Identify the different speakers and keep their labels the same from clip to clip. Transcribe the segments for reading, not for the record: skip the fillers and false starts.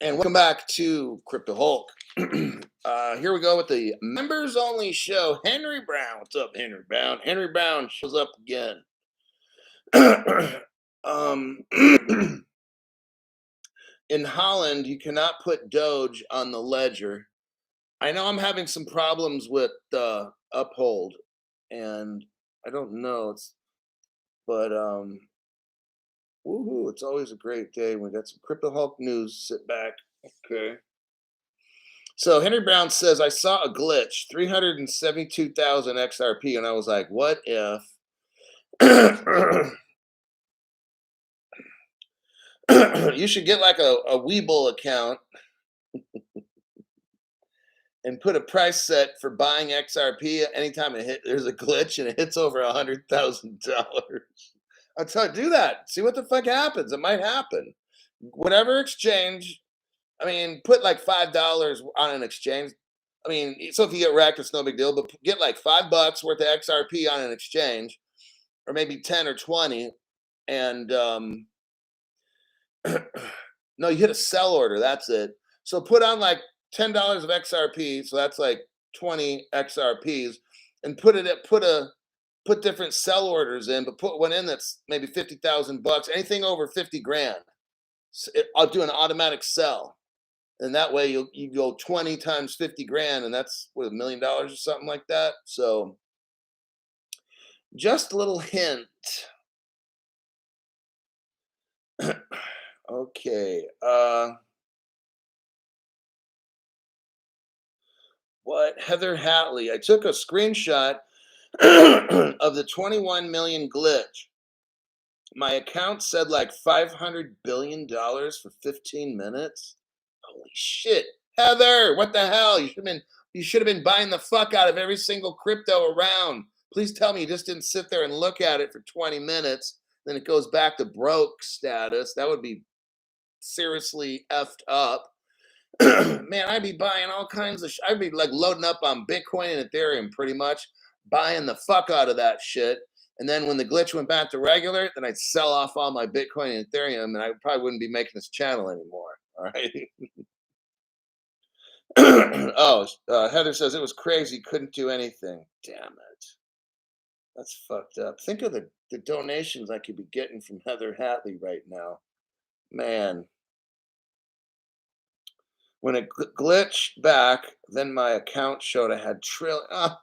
Speaker 1: And welcome back to Crypto Hulk. Here we go with the members only show. Henry Brown. What's up, Henry Brown? Henry Brown shows up again. um, in Holland, you cannot put Doge on the ledger. I know I'm having some problems with Uphold, and I don't know. But woohoo! It's always a great day when we got some Crypto Hulk news. Sit back, okay. So Henry Brown says, I saw a glitch, 372,000 XRP, and I was like, what if you should get like a Webull account and put a price set for buying XRP anytime there's a glitch and it hits over $100,000. I'll tell you, do that. See what the fuck happens. It might happen. Whatever exchange, I mean, put like $5 on an exchange. I mean, so if you get wrecked, it's no big deal, but get like $5 worth of XRP on an exchange, or maybe 10 or 20. And no, you hit a sell order. That's it. So put on like $10 of XRP. So that's like 20 XRPs, and put different sell orders in, but put one in that's maybe 50,000 bucks. Anything over 50 grand, I'll do an automatic sell. And that way you go 20 times 50 grand, and that's what, $1 million or something like that. So just a little hint. Okay. What? Heather Hatley. I took a screenshot of the 21 million glitch. My account said like $500 billion for 15 minutes. Holy shit. Heather, what the hell? You should have been buying the fuck out of every single crypto around. Please tell me you just didn't sit there and look at it for 20 minutes. Then it goes back to broke status. That would be seriously effed up. Man, I'd be buying all kinds of I'd be like loading up on Bitcoin and Ethereum pretty much, buying the fuck out of that shit. And then when the glitch went back to regular, then I'd sell off all my Bitcoin and Ethereum, and I probably wouldn't be making this channel anymore. All right. Oh, Heather says it was crazy, couldn't do anything. Damn it. That's fucked up. Think of the donations I could be getting from Heather Hatley right now. Man. When it glitched back, then my account showed I had trillion. I'm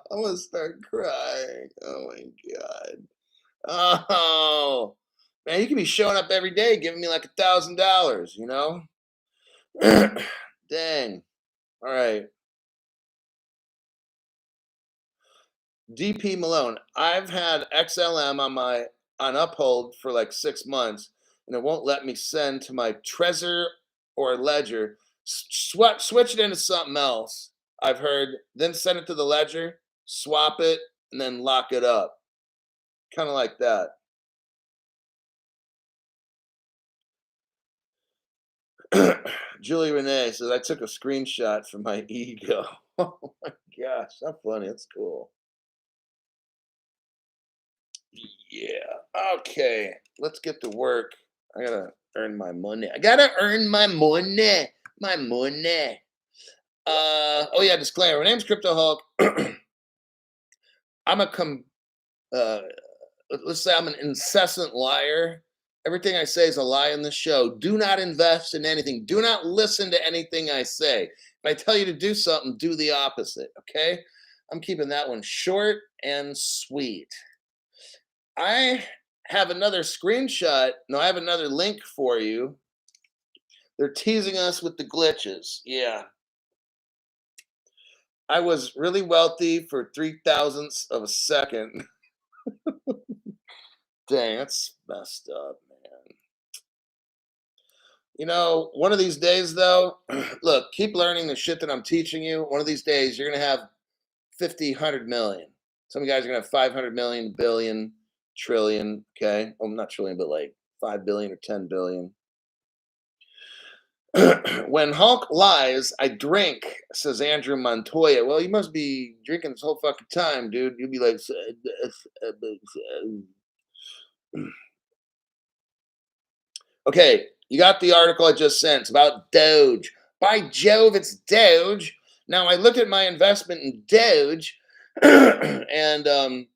Speaker 1: gonna start crying. Oh my god. Oh man, you could be showing up every day giving me like $1,000, you know? Dang. All right. DP Malone. I've had XLM on Uphold for like 6 months, and it won't let me send to my Trezor or Ledger. Switch it into something else. I've heard. Then send it to the Ledger, swap it, and then lock it up. Kind of like that. Julie Renee says I took a screenshot for my ego. Oh my gosh, that's funny. That's cool. Yeah. Okay. Let's get to work. I gotta earn my money. I gotta earn my money. My money. Oh yeah, disclaimer. My name's Crypto Hulk. I'm a uh let's say I'm an incessant liar. Everything I say is a lie in the show. Do not invest in anything. Do not listen to anything I say. If I tell you to do something, do the opposite. Okay? I'm keeping that one short and sweet. I have another screenshot. No, I have another link for you. They're teasing us with the glitches. Yeah. I was really wealthy for 3 thousandths of a second. Dang, that's messed up, man. You know, one of these days, though, look, keep learning the shit that I'm teaching you. One of these days, you're going to have 50, 100 million. Some guys are going to have 500 million, billion, trillion. Okay. Well, not trillion, but like 5 billion or 10 billion. When Hulk lies, I drink, says Andrew Montoya. Well, you must be drinking this whole fucking time, dude. You'd be like, okay. You got the article I just sent. It's about Doge. By Jove, it's Doge. Now I looked at my investment in Doge, and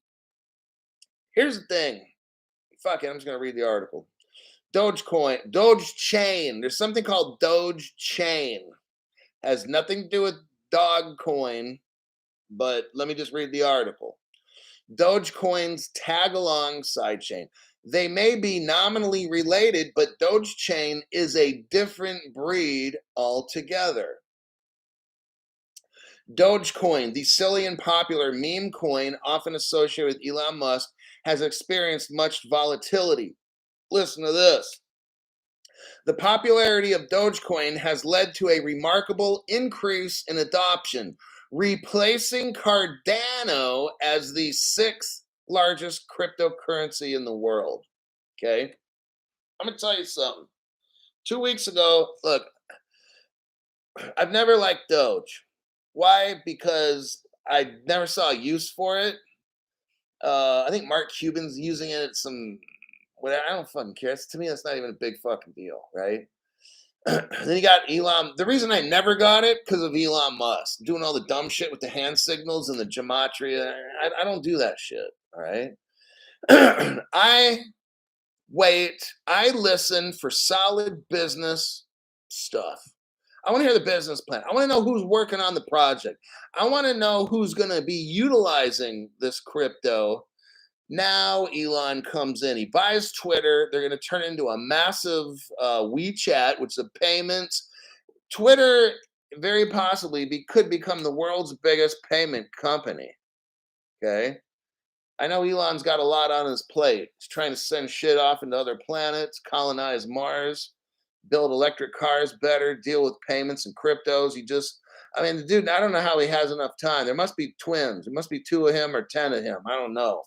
Speaker 1: here's the thing. Fuck it, I'm just gonna read the article. Dogecoin, Doge Chain. There's something called Doge Chain. Has nothing to do with Dogcoin, but let me just read the article. Dogecoin's tag along sidechain. They may be nominally related, but Dogechain is a different breed altogether. Dogecoin, the silly and popular meme coin often associated with Elon Musk, has experienced much volatility. Listen to this. The popularity of Dogecoin has led to a remarkable increase in adoption, replacing Cardano as the sixth largest cryptocurrency in the world. Okay? I'm going to tell you something. 2 weeks ago, look, I've never liked Doge. Why? Because I never saw a use for it. I think Mark Cuban's using it at some, whatever. I don't fucking care. To me, that's not even a big fucking deal, right? Then you got Elon. The reason I never got it because of Elon Musk doing all the dumb shit with the hand signals and the gematria. I don't do that shit. All right. I wait. I listen for solid business stuff. I want to hear the business plan. I want to know who's working on the project. I want to know who's going to be utilizing this crypto. Now Elon comes in. He buys Twitter. They're going to turn it into a massive WeChat, which is a payments. Twitter very possibly could become the world's biggest payment company. Okay. I know Elon's got a lot on his plate. He's trying to send shit off into other planets, colonize Mars, build electric cars better, deal with payments and cryptos. I mean, the dude, I don't know how he has enough time. There must be twins. There must be 2 of him or 10 of him. I don't know.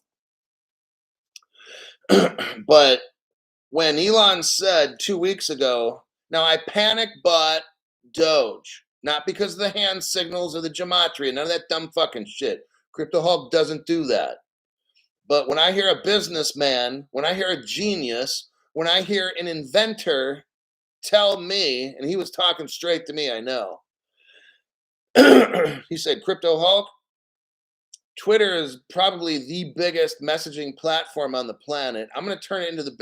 Speaker 1: But when Elon said 2 weeks ago, now I panic bought Doge, not because of the hand signals or the gematria, none of that dumb fucking shit. Crypto Hulk doesn't do that. But when I hear a businessman, when I hear a genius, when I hear an inventor tell me, and he was talking straight to me, I know. He said, Crypto Hulk, Twitter is probably the biggest messaging platform on the planet. I'm going to turn it into the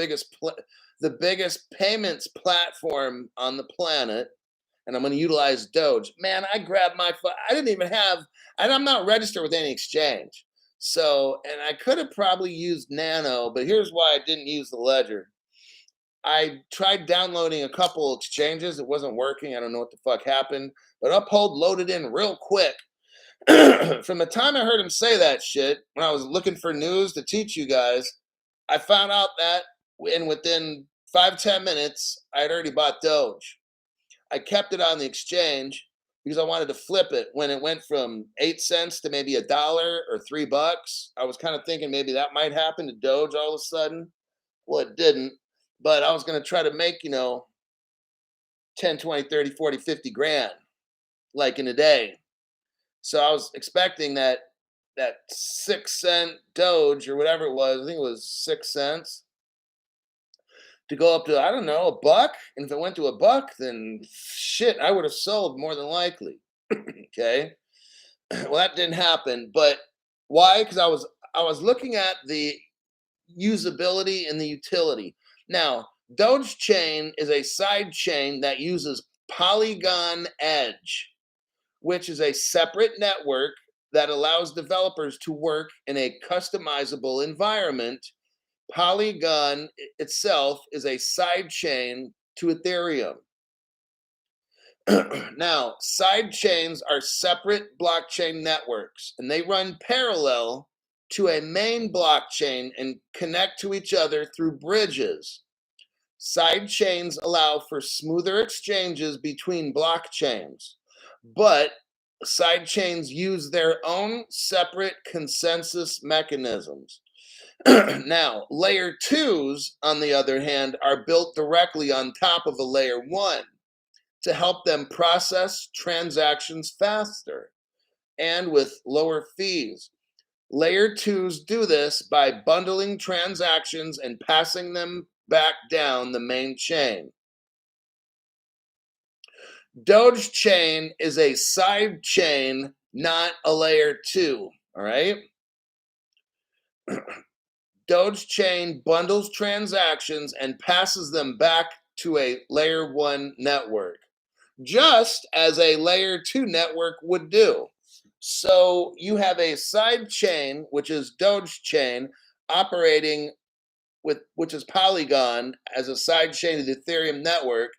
Speaker 1: biggest payments platform on the planet, and I'm going to utilize Doge. Man, I grabbed my phone. I didn't even have, and I'm not registered with any exchange. So, and I could have probably used Nano, but here's why I didn't use the Ledger. I tried downloading a couple exchanges. It wasn't working. I don't know what the fuck happened, but Uphold loaded in real quick. From the time I heard him say that shit, when I was looking for news to teach you guys, I found out that within 5-10 minutes, I had already bought Doge. I kept it on the exchange because I wanted to flip it when it went from 8 cents to maybe $1 or $3. I was kind of thinking maybe that might happen to Doge all of a sudden. Well, it didn't. But I was going to try to make, 10, 20, 30, 40, 50 grand like in a day. So I was expecting that 6 cent Doge or whatever it was, I think it was 6 cents, to go up to, I don't know, $1. And if it went to $1, then shit, I would have sold more than likely. Okay. Well, that didn't happen. But why? Because I was looking at the usability and the utility. Now, Doge Chain is a side chain that uses Polygon Edge, which is a separate network that allows developers to work in a customizable environment. Polygon itself is a side chain to Ethereum. Now, side chains are separate blockchain networks, and they run parallel to a main blockchain and connect to each other through bridges. Side chains allow for smoother exchanges between blockchains, but side chains use their own separate consensus mechanisms. Now, layer 2s, on the other hand, are built directly on top of a layer 1 to help them process transactions faster and with lower fees. Layer 2s do this by bundling transactions and passing them back down the main chain. Doge chain is a side chain, not a layer 2. All right. Doge chain bundles transactions and passes them back to a layer 1 network, just as a layer 2 network would do. So you have a side chain, which is Doge chain, operating with which is Polygon as a side chain of the Ethereum network.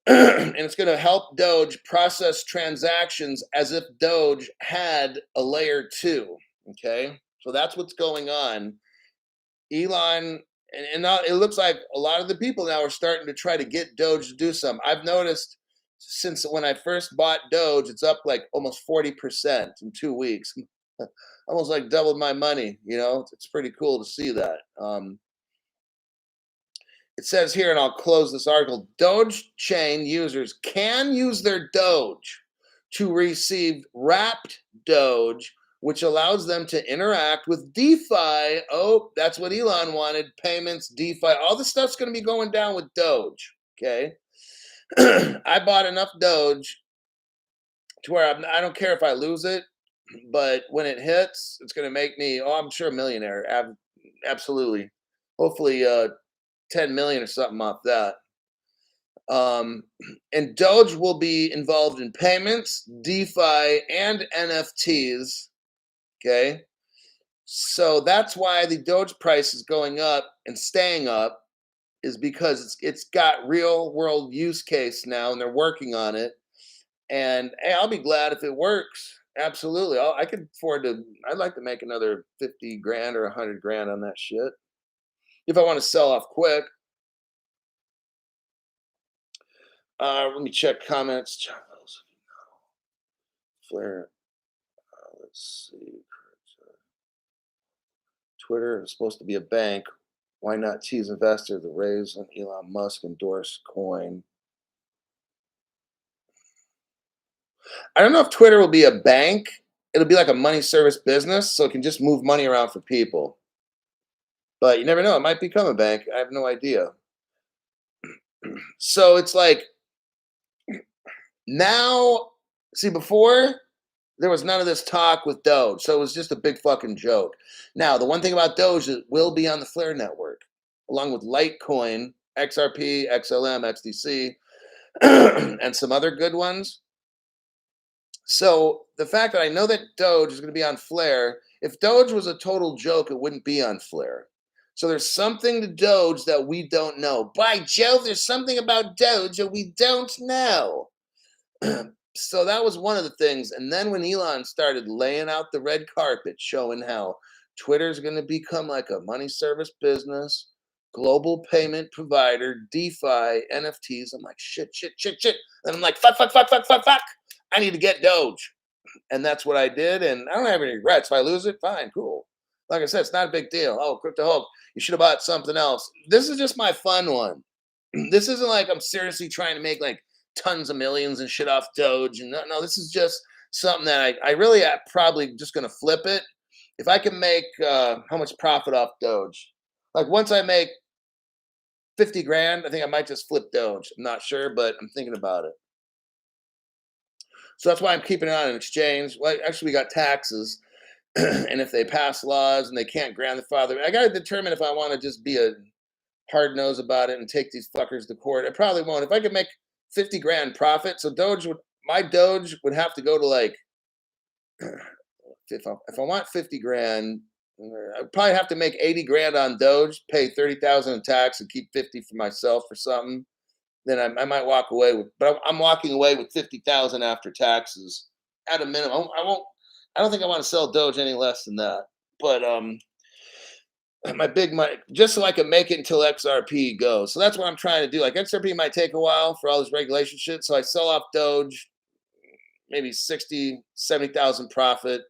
Speaker 1: And it's going to help Doge process transactions as if Doge had a layer 2. Okay. So that's what's going on. Elon, and now it looks like a lot of the people now are starting to try to get Doge to do something. I've noticed since when I first bought Doge, it's up like almost 40% in 2 weeks. Almost like doubled my money. It's pretty cool to see that. It says here, and I'll close this article, Doge chain users can use their Doge to receive wrapped Doge, which allows them to interact with DeFi. Oh, that's what Elon wanted. Payments, DeFi, all this stuff's going to be going down with Doge. Okay. I bought enough Doge to where I don't care if I lose it, but when it hits, it's going to make me, I'm sure, a millionaire. Absolutely. Hopefully, 10 million or something off that. And Doge will be involved in payments, DeFi, and NFTs. Okay. So that's why the Doge price is going up and staying up, is because it's got real world use case now, and they're working on it. And hey, I'll be glad if it works. Absolutely. I could afford to, I'd like to make another 50 grand or 100 grand on that shit if I want to sell off quick. Let me check comments. Flare. Let's see. Twitter is supposed to be a bank. Why not tease investors to raise an Elon Musk endorsed coin? I don't know if Twitter will be a bank. It'll be like a money service business, so it can just move money around for people. But you never know. It might become a bank. I have no idea. So it's like now, see, before there was none of this talk with Doge, so it was just a big fucking joke. Now, the one thing about Doge is it will be on the Flare network, along with Litecoin, XRP, XLM, XDC, and some other good ones. So the fact that I know that Doge is going to be on Flare, if Doge was a total joke, it wouldn't be on Flare. So there's something to Doge that we don't know. By Jove, there's something about Doge that we don't know. So that was one of the things. And then when Elon started laying out the red carpet, showing how Twitter's going to become like a money service business, global payment provider, DeFi, NFTs, I'm like, shit. And I'm like, fuck. I need to get Doge. And that's what I did. And I don't have any regrets. If I lose it, fine, cool. Like I said, it's not a big deal. Oh, Crypto Hulk, you should have bought something else. This is just my fun one. This isn't like I'm seriously trying to make like tons of millions and shit off Doge. And no, this is just something that I really probably just going to flip it. If I can make how much profit off Doge, like once I make 50 grand, I think I might just flip Doge. I'm not sure, but I'm thinking about it. So that's why I'm keeping it on an exchange. Well, actually, we got taxes. And if they pass laws and they can't grandfather, I got to determine if I want to just be a hard nose about it and take these fuckers to court. I probably won't. If I could make 50 grand profit, so my Doge would have to go to like, if I want 50 grand, I'd probably have to make 80 grand on Doge, pay 30,000 in tax, and keep 50 for myself or something. Then I might walk away with, but I'm walking away with 50,000 after taxes at a minimum. I don't think I want to sell Doge any less than that. But my big money, just so I can make it until XRP goes. So that's what I'm trying to do. Like XRP might take a while for all this regulation shit. So I sell off Doge, maybe 60, 70,000 profit.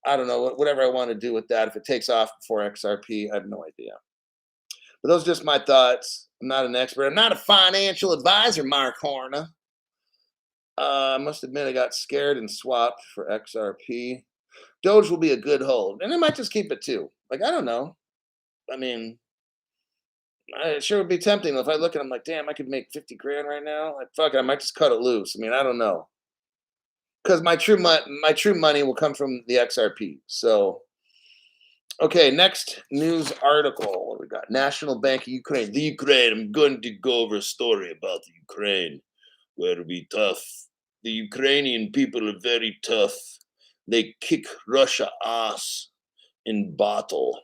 Speaker 1: I don't know, whatever I want to do with that. If it takes off before XRP, I have no idea. But those are just my thoughts. I'm not an expert. I'm not a financial advisor, Mark Horna. I must admit I got scared and swapped for XRP. Doge will be a good hold. And I might just keep it too. Like, I don't know. I mean, It sure would be tempting if I look at. I'm like, damn, I could make 50 grand right now. Like, fuck it, I might just cut it loose. I mean, I don't know, because my true money will come from the XRP. So, okay, next news article. What do we got? National Bank of Ukraine. The Ukraine. I'm going to go over a story about the Ukraine, where it'll be tough. The Ukrainian people are very tough. They kick Russia ass in battle.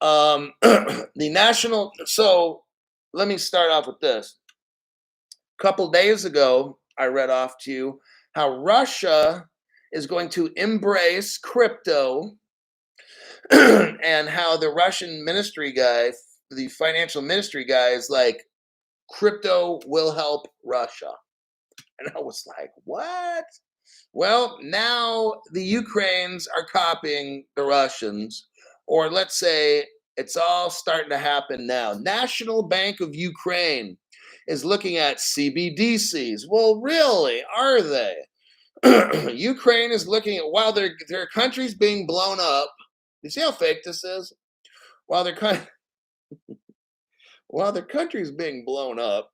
Speaker 1: The national. So let me start off with this. A couple days ago, I read off to you how Russia is going to embrace crypto and how the Russian ministry guy, the financial ministry guy, is like, crypto will help Russia. And I was like, what? Well, now the Ukrainians are copying the Russians, or let's say it's all starting to happen now. National Bank of Ukraine is looking at CBDCs. Well, really, are they? Ukraine is looking at, while their country's being blown up. You see how fake this is? While their while their country's being blown up,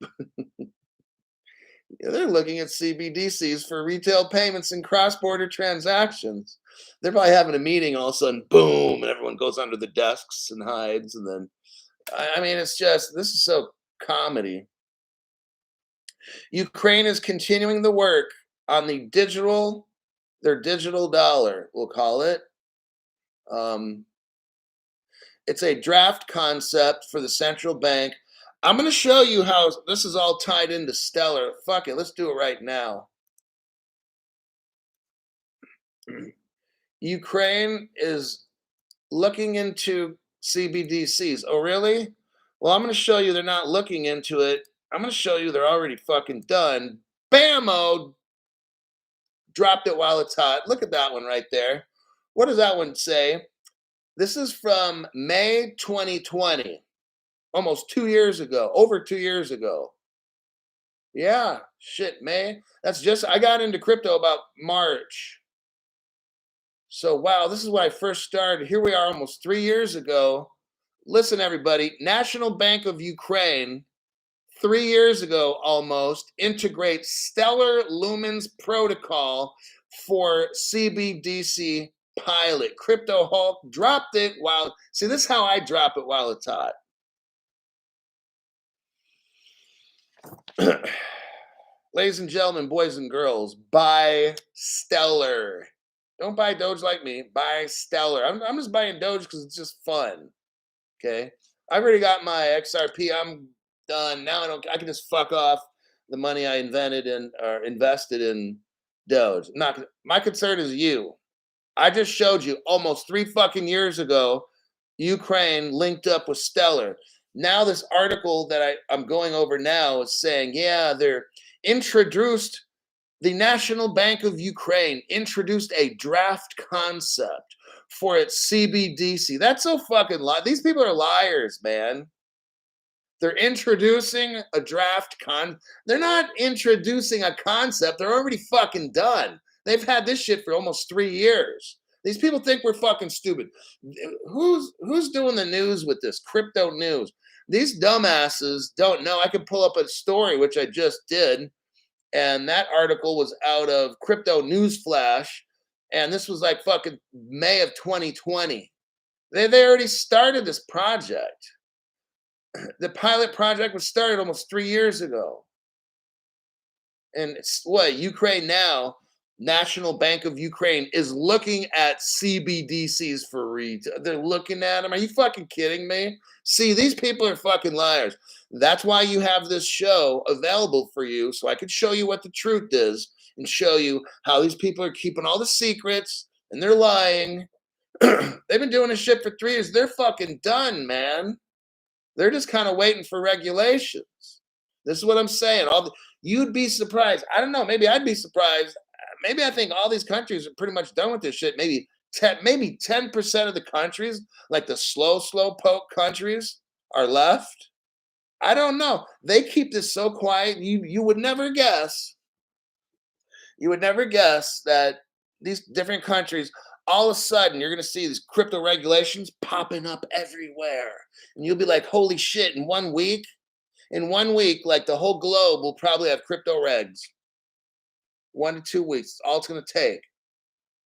Speaker 1: they're looking at CBDCs for retail payments and cross-border transactions. They're probably having a meeting, all of a sudden, boom, and everyone goes under the desks and hides. And then, I mean, it's just, this is so comedy. Ukraine is continuing the work on their digital dollar, we'll call it. It's a draft concept for the central bank. I'm going to show you how this is all tied into Stellar. Fuck it, let's do it right now. Ukraine is looking into CBDCs. Oh, really? Well, I'm going to show you they're not looking into it. I'm going to show you they're already fucking done. Bammo! Dropped it while it's hot. Look at that one right there. What does that one say? This is from May 2020. Almost 2 years ago. Over 2 years ago. Yeah, shit, May. That's just, I got into crypto about March. So, wow, this is when I first started. Here we are almost 3 years ago. Listen, everybody, National Bank of Ukraine, 3 years ago almost, integrates Stellar Lumens protocol for CBDC pilot. Crypto Hulk dropped it while, see, this is how I drop it while it's hot. Ladies and gentlemen, boys and girls, buy Stellar. Don't buy Doge like me. Buy Stellar. I'm just buying Doge because it's just fun. Okay, I've already got my XRP. I'm done now. I can just fuck off the money I invented and or invested in Doge. Not my concern is you. I just showed you almost 3 fucking years ago, Ukraine linked up with Stellar. Now this article that I'm going over now is saying, yeah, they're introduced. The National Bank of Ukraine introduced a draft concept for its CBDC. That's so fucking these people are liars, man. They're introducing a they're not introducing a concept. They're already fucking done. They've had this shit for almost 3 years. These people think we're fucking stupid. Who's doing the news with this crypto news? These dumbasses don't know. I could pull up a story, which I just did, and that article was out of Crypto News Flash, and this was like fucking May of 2020. They already started this project. The pilot project was started almost 3 years ago. And it's what Ukraine now, National Bank of Ukraine is looking at CBDCs for retail. They're looking at them. Are you fucking kidding me? See, these people are fucking liars. That's why you have this show available for you, so I could show you what the truth is and show you how these people are keeping all the secrets and they're lying. They've been doing this shit for 3 years. They're fucking done, man. They're just kind of waiting for regulations. This is what I'm saying. You'd be surprised. I don't know. Maybe I'd be surprised. Maybe I think all these countries are pretty much done with this shit. Maybe 10% of the countries, like the slow poke countries, are left. I don't know. They keep this so quiet. You would never guess. You would never guess that these different countries. all of a sudden you're going to see these crypto regulations popping up everywhere. And you'll be like, holy shit, in 1 week, like the whole globe will probably have crypto regs. 1 to 2 weeks, all it's going to take.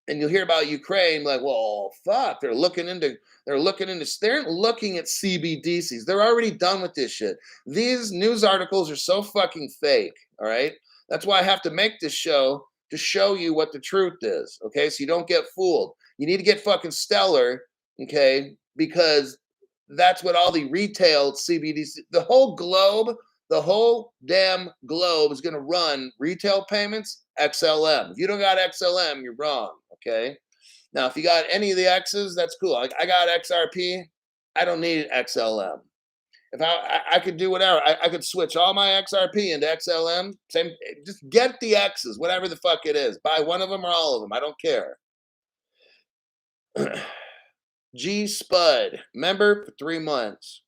Speaker 1: And you'll hear about Ukraine, like, well, fuck, they're looking at CBDCs. They're already done with this shit. These news articles are so fucking fake. All right. That's why I have to make this show to show you what the truth is. Okay. So you don't get fooled. You need to get fucking Stellar. Okay. Because that's what all the retail CBDC, the whole damn globe is going to run retail payments, XLM. If you don't got XLM, you're wrong. Okay. Now, if you got any of the X's, that's cool. Like I got XRP. I don't need XLM. If I could do whatever, I could switch all my XRP into XLM. Same, just get the X's, whatever the fuck it is. Buy one of them or all of them. I don't care. G Spud, member for 3 months.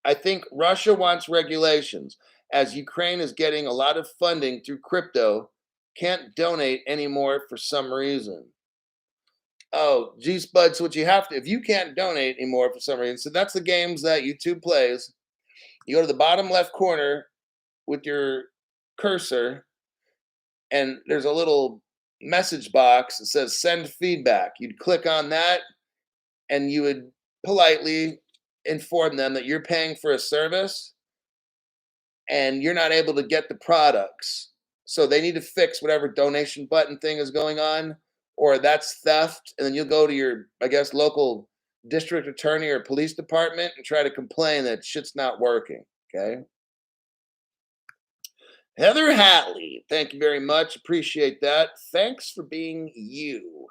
Speaker 1: I think Russia wants regulations as Ukraine is getting a lot of funding through crypto. Can't donate anymore for some reason. Oh, G Spud, so what you have to, if you can't donate anymore for some reason, so that's the games that YouTube plays. You go to the bottom left corner with your cursor, and there's a little message box that says send feedback. You'd click on that, and you would politely inform them that you're paying for a service and you're not able to get the products. So they need to fix whatever donation button thing is going on, or that's theft. And then you'll go to your, I guess, local district attorney or police department and try to complain that shit's not working. Okay. Heather Hatley, thank you very much. Appreciate that. Thanks for being you.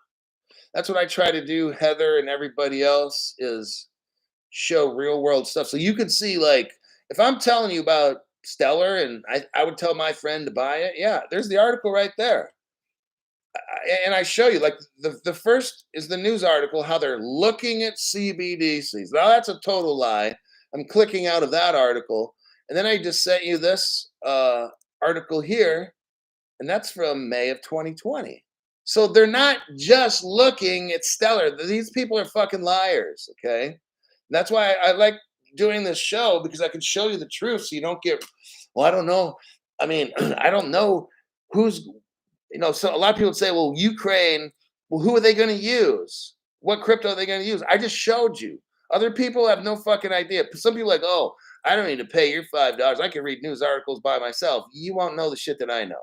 Speaker 1: That's what I try to do, Heather, and everybody else, is show real world stuff. So you can see, like, if I'm telling you about Stellar and I would tell my friend to buy it, yeah, there's the article right there. And I show you, like, the first is the news article, how they're looking at CBDCs. Now, that's a total lie. I'm clicking out of that article. And then I just sent you this article here, and that's from May of 2020. So they're not just looking at Stellar. These people are fucking liars, okay? And that's why I like doing this show, because I can show you the truth so you don't get, well, I don't know. I mean, I don't know who's, so a lot of people say, well, Ukraine, well, who are they going to use? What crypto are they going to use? I just showed you. Other people have no fucking idea. Some people are like, oh, I don't need to pay your $5. I can read news articles by myself. You won't know the shit that I know.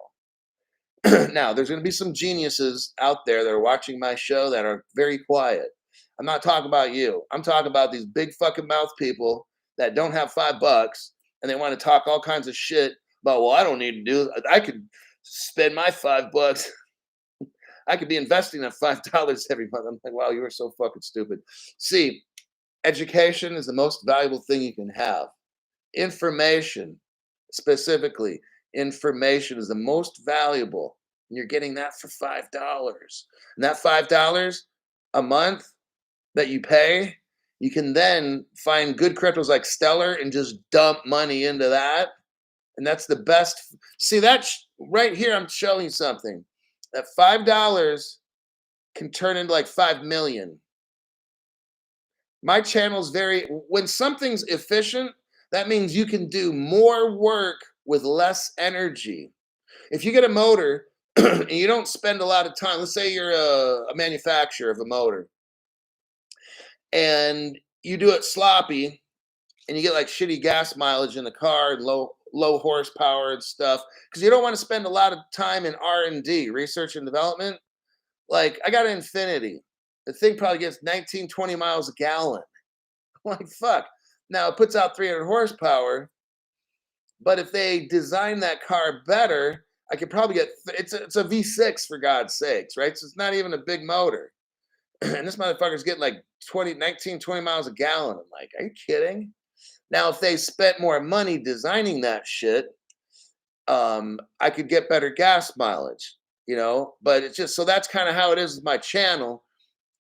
Speaker 1: Now, there's going to be some geniuses out there that are watching my show that are very quiet. I'm not talking about you. I'm talking about these big fucking mouth people that don't have $5 and they want to talk all kinds of shit about, well, I don't need to do, I could spend my $5. I could be investing that $5 every month. I'm like, wow, you are so fucking stupid. See, education is the most valuable thing you can have. Information, specifically, information is the most valuable. And you're getting that for $5. And that $5 a month that you pay, you can then find good cryptos like Stellar and just dump money into that. And that's the best. See, that's right here. I'm showing you something. That $5 can turn into like 5 million. My channel's when something's efficient, that means you can do more work with less energy. If you get a motor and you don't spend a lot of time, let's say you're a manufacturer of a motor, and you do it sloppy, and you get like shitty gas mileage in the car and low horsepower and stuff, because you don't want to spend a lot of time in R&D, research and development. Like, I got an Infinity. The thing probably gets 19, 20 miles a gallon. I'm like, fuck. Now, it puts out 300 horsepower, but if they design that car better, I could probably get, it's a V6, for God's sakes, right? So it's not even a big motor. And this motherfucker's getting like 19, 20 miles a gallon. I'm like, are you kidding? Now, if they spent more money designing that shit, I could get better gas mileage, but it's just, so that's kind of how it is with my channel,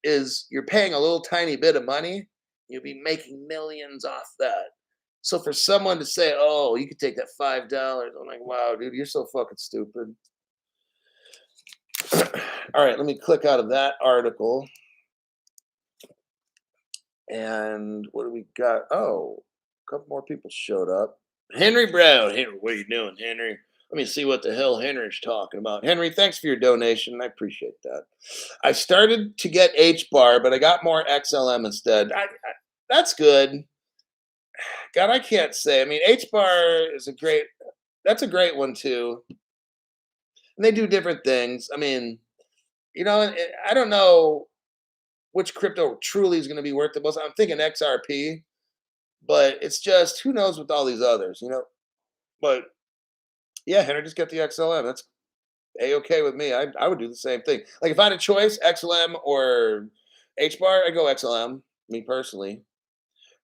Speaker 1: is you're paying a little tiny bit of money, you'll be making millions off that. So for someone to say, oh, you could take that $5, I'm like, wow, dude, you're so fucking stupid. All right, let me click out of that article. And what do we got? Oh, a couple more people showed up. Henry Brown. Henry, what are you doing, Henry? Let me see what the hell Henry's talking about. Henry, thanks for your donation. I appreciate that. I started to get H bar, but I got more XLM instead. That's good. God, I can't say. I mean, H bar is a great. That's a great one too. And they do different things. I mean, I don't know which crypto truly is going to be worth the most. I'm thinking XRP, but it's just who knows with all these others. But yeah, Henry, just get the XLM. That's a okay with me. I would do the same thing. Like if I had a choice, XLM or H bar, I go XLM. Me personally.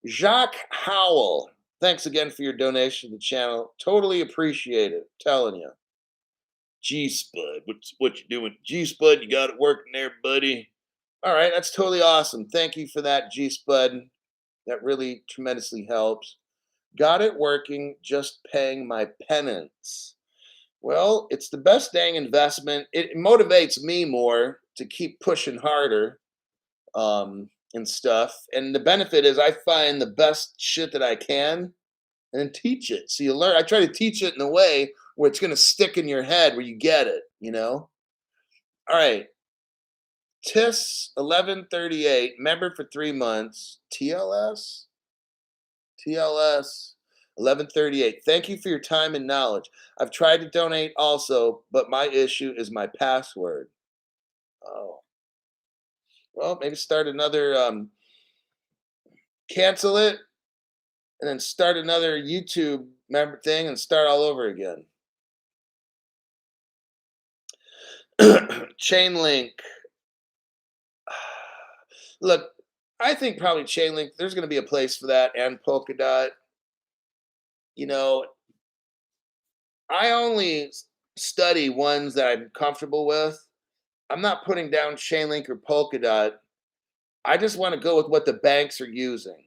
Speaker 1: Jacques Howell, thanks again for your donation to the channel. Totally appreciate it. Telling you. G Spud, what you doing? G Spud, you got it working there, buddy. All right, that's totally awesome. Thank you for that, G Spud. That really tremendously helps. Got it working, just paying my penance. Well, it's the best dang investment. It motivates me more to keep pushing harder and stuff. And the benefit is I find the best shit that I can and teach it. So you learn. I try to teach it in a way where it's going to stick in your head, where you get it. All right. TIS 1138, member for 3 months. TLS 1138. Thank you for your time and knowledge. I've tried to donate also, but my issue is my password. Oh. Well, maybe start another cancel it and then start another YouTube member thing and start all over again. Chainlink. Look, I think probably Chainlink, there's going to be a place for that and Polkadot. You know, I only study ones that I'm comfortable with. I'm not putting down Chainlink or Polkadot. I just want to go with what the banks are using.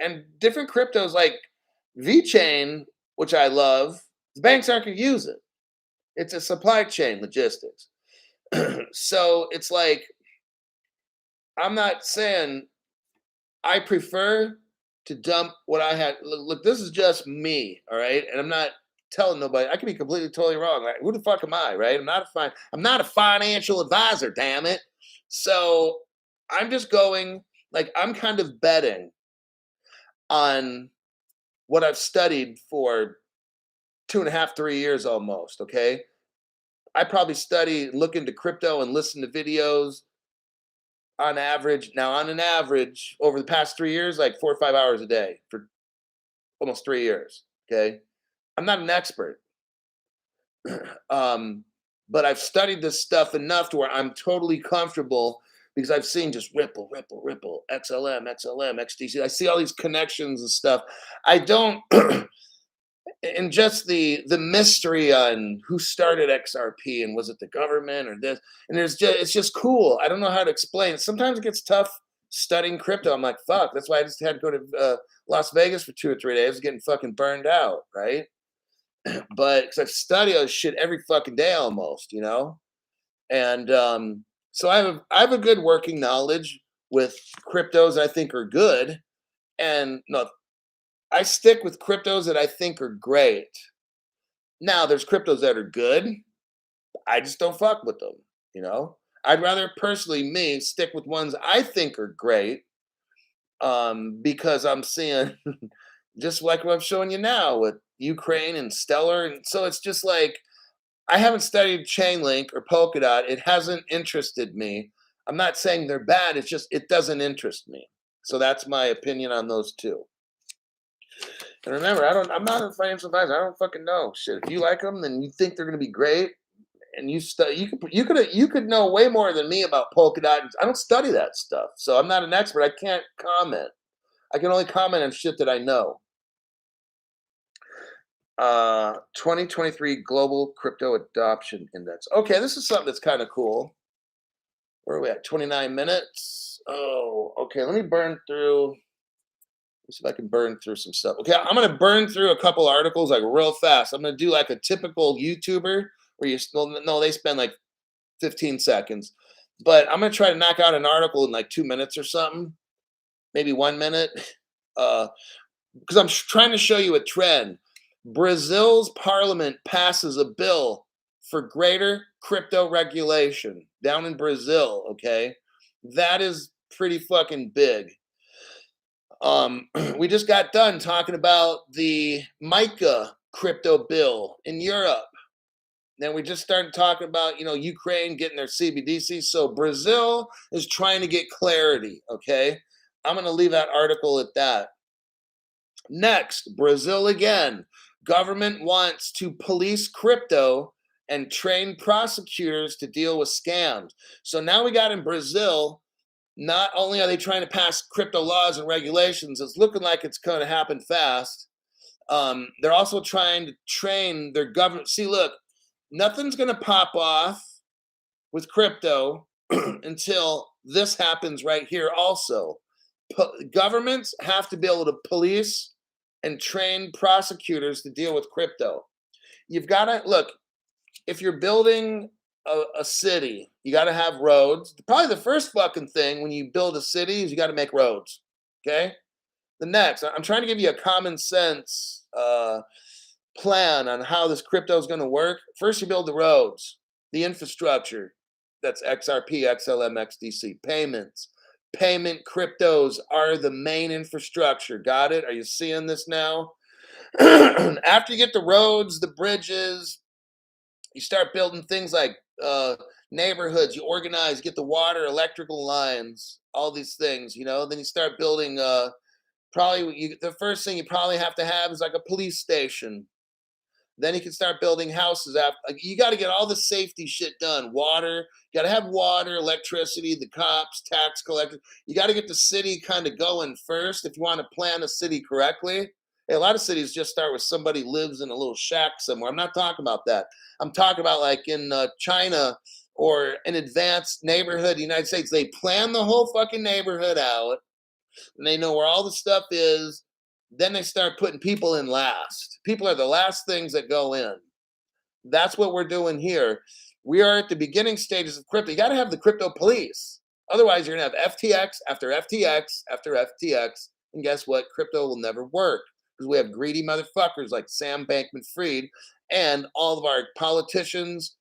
Speaker 1: And different cryptos like VeChain, which I love, the banks aren't going to use it. It's a supply chain logistics. So it's like, I'm not saying I prefer to dump what I had. Look, this is just me, all right? And I'm not telling nobody. I could be completely totally wrong. Like, who the fuck am I, right? I'm not a financial advisor, damn it. So I'm just going, like, I'm kind of betting on what I've studied for 2.5, 3 years almost. Okay. I probably look into crypto and listen to videos on average. Now, on an average, over the past 3 years, like 4 or 5 hours a day for almost 3 years. Okay. I'm not an expert. But I've studied this stuff enough to where I'm totally comfortable because I've seen just Ripple, XLM, XTC. I see all these connections and stuff. I don't, and just the mystery on who started XRP and was it the government or this, and it's just cool. I don't know how to explain it. Sometimes it gets tough studying crypto. I'm like, fuck. That's why I just had to go to Las Vegas for 2 or 3 days. I was getting fucking burned out, right? But because I've studied this shit every fucking day almost. And so I have a good working knowledge with cryptos that I think are good, and no, I stick with cryptos that I think are great. Now, there's cryptos that are good. I just don't fuck with them. I'd rather personally me stick with ones I think are great, because I'm seeing just like what I'm showing you now with Ukraine and Stellar, and so it's just like I haven't studied Chainlink or Polkadot. It hasn't interested me. I'm not saying they're bad. It's just it doesn't interest me. So that's my opinion on those two. And remember, I'm not a financial advisor. I don't fucking know shit. If you like them, then you think they're going to be great, and you could know way more than me about Polkadot. I don't study that stuff, so I'm not an expert. I can't comment. I can only comment on shit that I know. 2023 Global Crypto Adoption Index. Okay, this is something that's kind of cool. Where are we at? 29 minutes. Oh, okay. Let me burn through. Let's see if I can burn through some stuff. Okay, I'm gonna burn through a couple articles like real fast. I'm gonna do like a typical YouTuber where no, they spend like 15 seconds. But I'm going to try to knock out an article in like 2 minutes or something, maybe 1 minute. Because I'm trying to show you a trend. Brazil's parliament passes a bill for greater crypto regulation down in Brazil. Okay. That is pretty fucking big. We just got done talking about the MiCA crypto bill in Europe. Then we just started talking about, Ukraine getting their CBDC. So Brazil is trying to get clarity. Okay. I'm going to leave that article at that. Next, Brazil again. Government wants to police crypto and train prosecutors to deal with scams. So now we got in Brazil, not only are they trying to pass crypto laws and regulations, it's looking like it's going to happen fast. They're also trying to train their government. See, look, nothing's going to pop off with crypto until this happens right here also. Governments have to be able to police and train prosecutors to deal with crypto. You've got to look, if you're building a city, you got to have roads. Probably the first fucking thing when you build a city is you got to make roads. Okay. The next, I'm trying to give you a common sense plan on how this crypto is going to work. First, you build the roads, the infrastructure. That's XRP, XLM, XDC, payments. Payment cryptos are the main infrastructure. Got it? Are you seeing this now? After you get the roads, the bridges, you start building things like neighborhoods. You organize, get the water, electrical lines, all these things. Then you start building. The first thing you probably have to have is like a police station. Then you can start building houses. You got to get all the safety shit done. Water, you got to have water, electricity, the cops, tax collectors. You got to get the city kind of going first if you want to plan a city correctly. Hey, a lot of cities just start with somebody lives in a little shack somewhere. I'm not talking about that. I'm talking about like in China or an advanced neighborhood in the United States. They plan the whole fucking neighborhood out and they know where all the stuff is. Then they start putting people in last. People are the last things that go in. That's what we're doing here. We are at the beginning stages of crypto. You got to have the crypto police. Otherwise, you're going to have FTX after FTX after FTX. And guess what? Crypto will never work because we have greedy motherfuckers like Sam Bankman-Fried and all of our politicians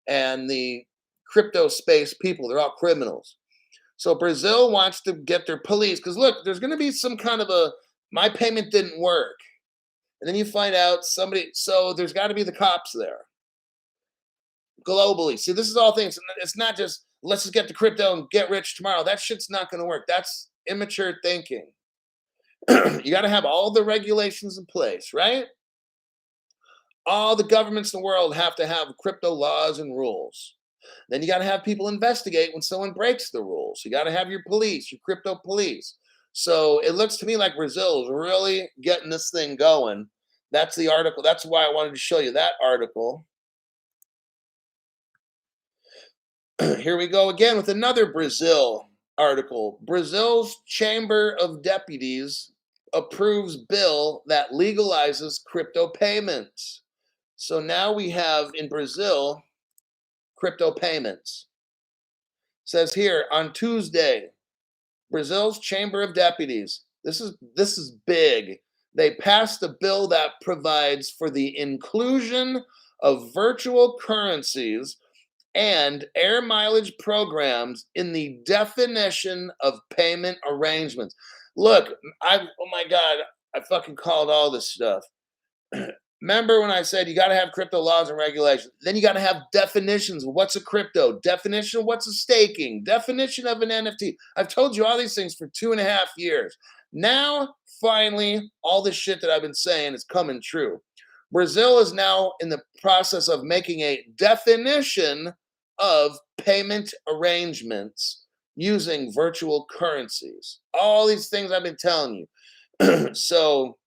Speaker 1: and the crypto space people. They're all criminals. So Brazil wants to get their police because look, there's going to be some kind of my payment didn't work. And then you find out so there's got to be the cops there globally. See, this is all things. It's not just let's just get the crypto and get rich tomorrow. That shit's not going to work. That's immature thinking. You got to have all the regulations in place, right? All the governments in the world have to have crypto laws and rules. Then you got to have people investigate when someone breaks the rules. You got to have your police, your crypto police. So it looks to me like Brazil is really getting this thing going. That's the article. That's why I wanted to show you that article. Here we go again with another Brazil article. Brazil's Chamber of Deputies approves bill that legalizes crypto payments. So now we have in Brazil crypto payments. It says here on Tuesday, Brazil's Chamber of Deputies. This is big. They passed a bill that provides for the inclusion of virtual currencies and air mileage programs in the definition of payment arrangements. Look, oh my God, I fucking called all this stuff. Remember when I said you got to have crypto laws and regulations? Then you got to have definitions of what's a crypto, definition of what's a staking, definition of an NFT. I've told you all these things for 2.5 years. Now, finally, all this shit that I've been saying is coming true. Brazil is now in the process of making a definition of payment arrangements using virtual currencies. All these things I've been telling you. So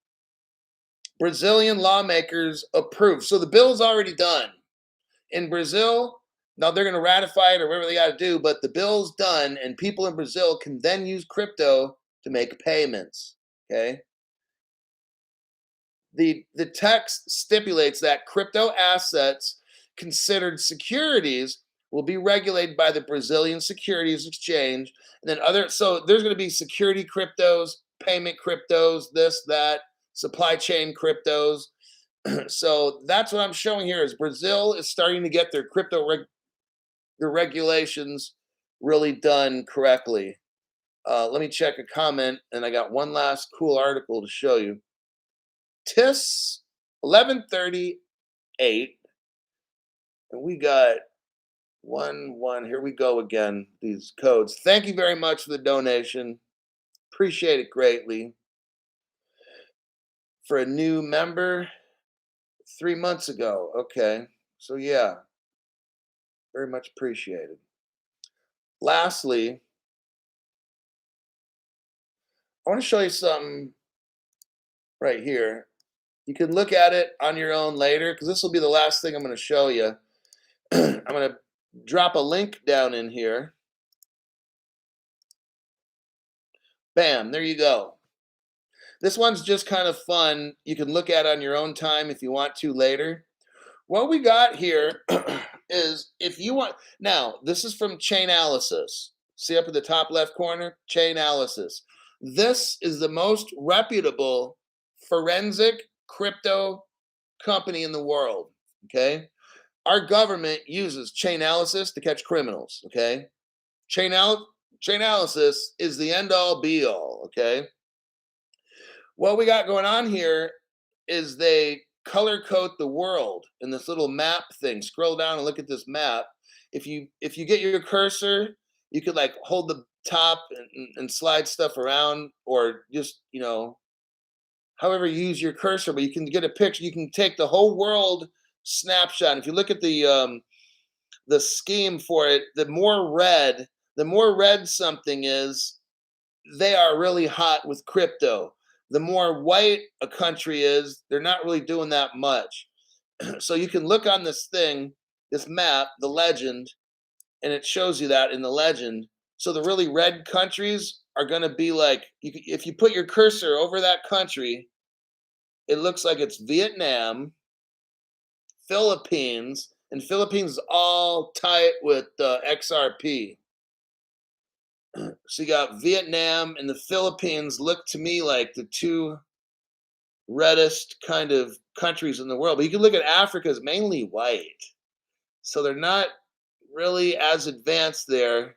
Speaker 1: Brazilian lawmakers approved. So the bill's already done. In Brazil, now they're going to ratify it or whatever they got to do, but the bill's done and people in Brazil can then use crypto to make payments. Okay. The text stipulates that crypto assets considered securities will be regulated by the Brazilian Securities Exchange. And then so there's going to be security cryptos, payment cryptos, this, that, supply chain cryptos. So that's what I'm showing here is Brazil is starting to get their their regulations really done correctly. Let me check a comment, and I got one last cool article to show you. TIS 1138, and we got one. Here we go again. These codes. Thank you very much for the donation. Appreciate it greatly. For a new member, 3 months ago. Okay, so yeah, very much appreciated. Lastly, I want to show you something right here. You can look at it on your own later because this will be the last thing I'm going to show you. I'm going to drop a link down in here. Bam, there you go. This one's just kind of fun. You can look at it on your own time if you want to later. What we got here is if you want, now this is from Chainalysis. See up at the top left corner, Chainalysis. This is the most reputable forensic crypto company in the world, okay? Our government uses Chainalysis to catch criminals, okay? Chainalysis is the end all be all, okay? What we got going on here is they color code the world in this little map thing. Scroll down and look at this map. If you get your cursor, you could like hold the top and slide stuff around, or just however you use your cursor. But you can get a picture. You can take the whole world snapshot. If you look at the scheme for it, the more red something is, they are really hot with crypto. The more white a country is, they're not really doing that much. So you can look on this thing, this map, the legend, and it shows you that in the legend. So the really red countries are going to be like, if you put your cursor over that country, it looks like it's Vietnam, Philippines, and Philippines is all tight with XRP. So you got Vietnam and the Philippines look to me like the two reddest kind of countries in the world. But you can look at Africa as mainly white. So they're not really as advanced there.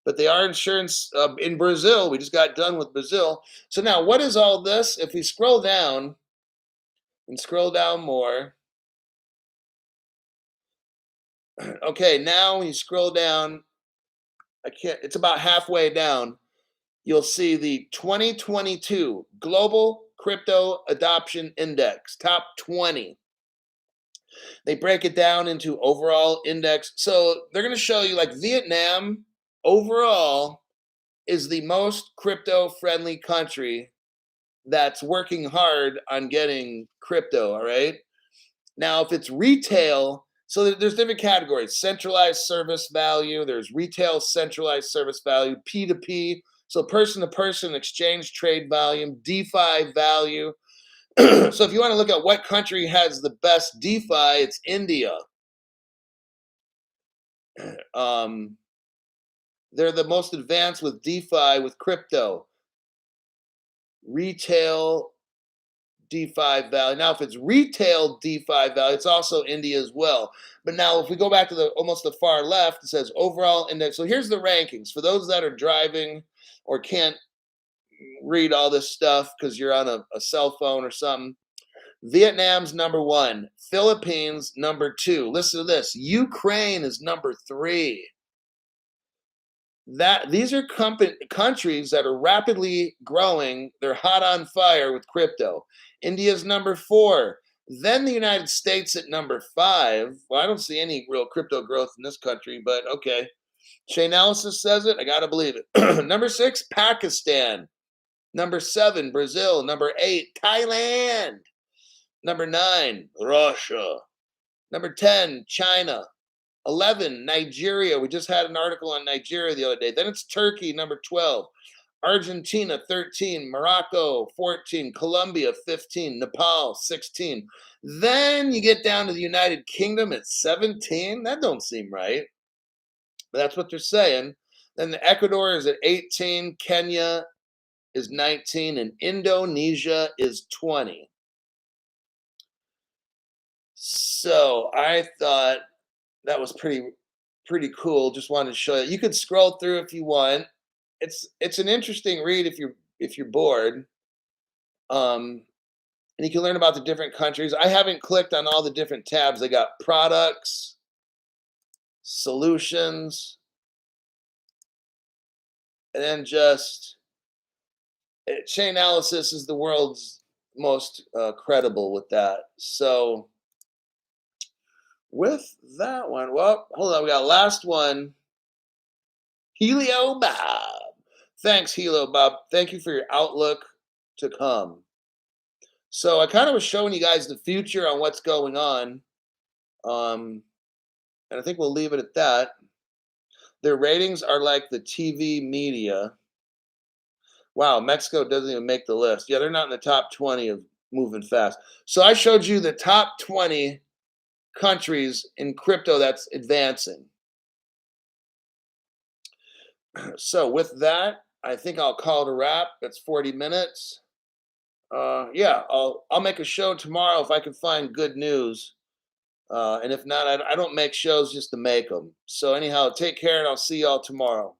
Speaker 1: But they are insurance in Brazil. We just got done with Brazil. So now what is all this? If we scroll down and scroll down more. Okay, now when you scroll down, it's about halfway down. You'll see the 2022 Global Crypto Adoption Index, top 20. They break it down into overall index. So they're going to show you like Vietnam overall is the most crypto-friendly country that's working hard on getting crypto, all right? Now, if it's retail, so there's different categories. Centralized service value, there's retail centralized service value, P2P, so person-to-person exchange trade volume, DeFi value. So if you want to look at what country has the best DeFi, it's India. They're the most advanced with DeFi, with crypto. Retail DeFi value. Now, if it's retail DeFi value, it's also India as well. But now, if we go back to almost the far left, it says overall index. So here's the rankings for those that are driving or can't read all this stuff because you're on a cell phone or something. Vietnam's number 1, Philippines number 2. Listen to this. Ukraine is number 3. These are countries that are rapidly growing. They're hot on fire with crypto. India's number 4. Then the United States at number 5. Well, I don't see any real crypto growth in this country, but okay. Chainalysis says it. I got to believe it. Number 6, Pakistan. Number 7, Brazil. Number 8, Thailand. Number 9, Russia. Number 10, China. 11, Nigeria. We just had an article on Nigeria the other day. Then it's Turkey, number 12. Argentina 13, Morocco 14, Colombia 15, Nepal 16. Then you get down to the United Kingdom at 17. That don't seem right, but that's what they're saying. Then the Ecuador is at 18, Kenya is 19, and Indonesia is 20. So I thought that was pretty cool. Just wanted to show you. You could scroll through if you want. It's an interesting read if you're bored. And you can learn about the different countries. I haven't clicked on all the different tabs. They got products, solutions, and then just Chainalysis is the world's most credible with that. So with that one, well, hold on, we got last one. Helio Bob. Thanks, Helio Bob. Thank you for your outlook to come. So I kind of was showing you guys the future on what's going on. And I think we'll leave it at that. Their ratings are like the TV media. Wow, Mexico doesn't even make the list. Yeah, they're not in the top 20 of moving fast. So I showed you the top 20 countries in crypto that's advancing. So with that, I think I'll call it a wrap. It's 40 minutes. Yeah, I'll make a show tomorrow if I can find good news. And if not, I don't make shows just to make them. So anyhow, take care and I'll see y'all tomorrow.